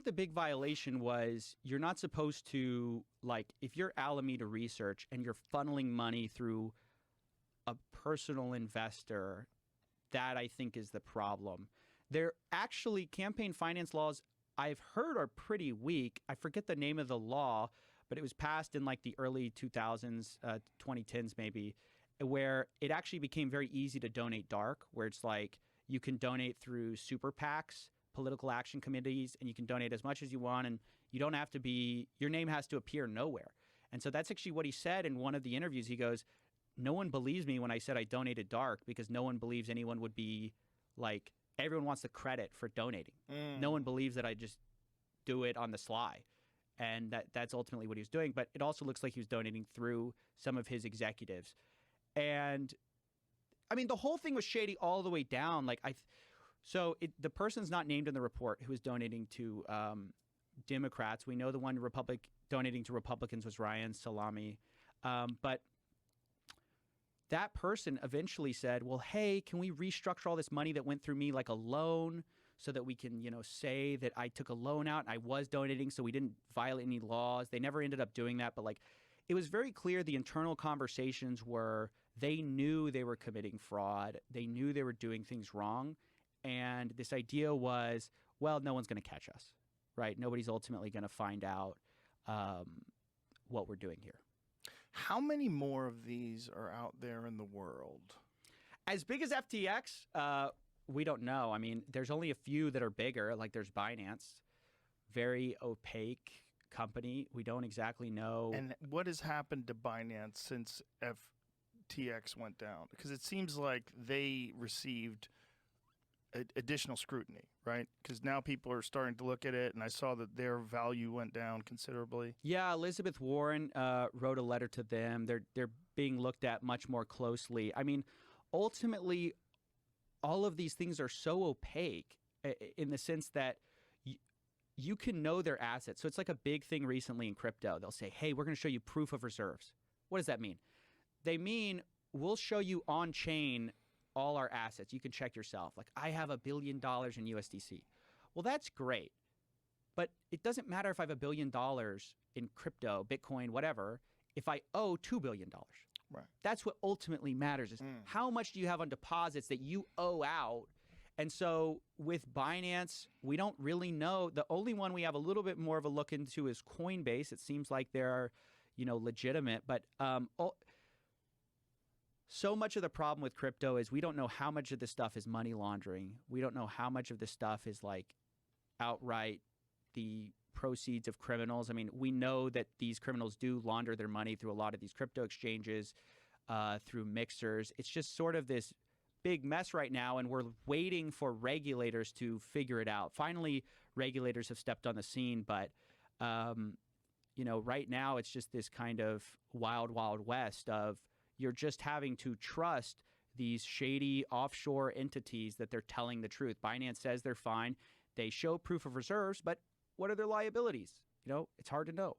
think the big violation was you're not supposed to, like, if you're Alameda Research and you're funneling money through a personal investor, that I think is the problem. They're actually campaign finance laws I've heard are pretty weak. I forget the name of the law, but it was passed in like the early 2000s, 2010s maybe, where it actually became very easy to donate dark, where it's like you can donate through super PACs, political action committees, and you can donate as much as you want, and you don't have to be, your name has to appear nowhere. And so that's actually what he said in one of the interviews. He goes, no one believes me when I said I donated dark, because no one believes anyone would be like, everyone wants the credit for donating. No one believes that I just do it on the sly. And that's ultimately what he was doing. But it also looks like he was donating through some of his executives. And I mean, the whole thing was shady all the way down. Like the person's not named in the report who was donating to Democrats. We know the one donating to Republicans was Ryan Salami. But that person eventually said, well, hey, can we restructure all this money that went through me like a loan so that we can, say that I took a loan out and I was donating so we didn't violate any laws. They never ended up doing that. But like, it was very clear the internal conversations were they knew they were committing fraud. They knew they were doing things wrong. And this idea was, well, no one's going to catch us, right? Nobody's ultimately going to find out what we're doing here. How many more of these are out there in the world? As big as FTX, we don't know. I mean, there's only a few that are bigger. Like there's Binance, very opaque company. We don't exactly know. And what has happened to Binance since FTX went down? Because it seems like they received additional scrutiny, right? Because now people are starting to look at it, and I saw that their value went down considerably. Yeah, Elizabeth Warren wrote a letter to them. They're being looked at much more closely. I mean, ultimately, all of these things are so opaque in the sense that you can know their assets. So it's like a big thing recently in crypto. They'll say, hey, we're going to show you proof of reserves. What does that mean? They mean we'll show you on chain all our assets. You can check yourself. Like, I have $1 billion in USDC. Well, that's great. But it doesn't matter if I have $1 billion in crypto, Bitcoin, whatever, if I owe $2 billion. Right. That's what ultimately matters is how much do you have on deposits that you owe out? And so with Binance, we don't really know. The only one we have a little bit more of a look into is Coinbase. It seems like they're, legitimate. But so much of the problem with crypto is we don't know how much of this stuff is money laundering. We don't know how much of this stuff is like outright the proceeds of criminals. I mean, we know that these criminals do launder their money through a lot of these crypto exchanges, through mixers. It's just sort of this big mess right now, and we're waiting for regulators to figure it out. Finally, regulators have stepped on the scene, but right now it's just this kind of wild, wild west of you're just having to trust these shady offshore entities that they're telling the truth. Binance says they're fine. They show proof of reserves, but what are their liabilities? It's hard to know.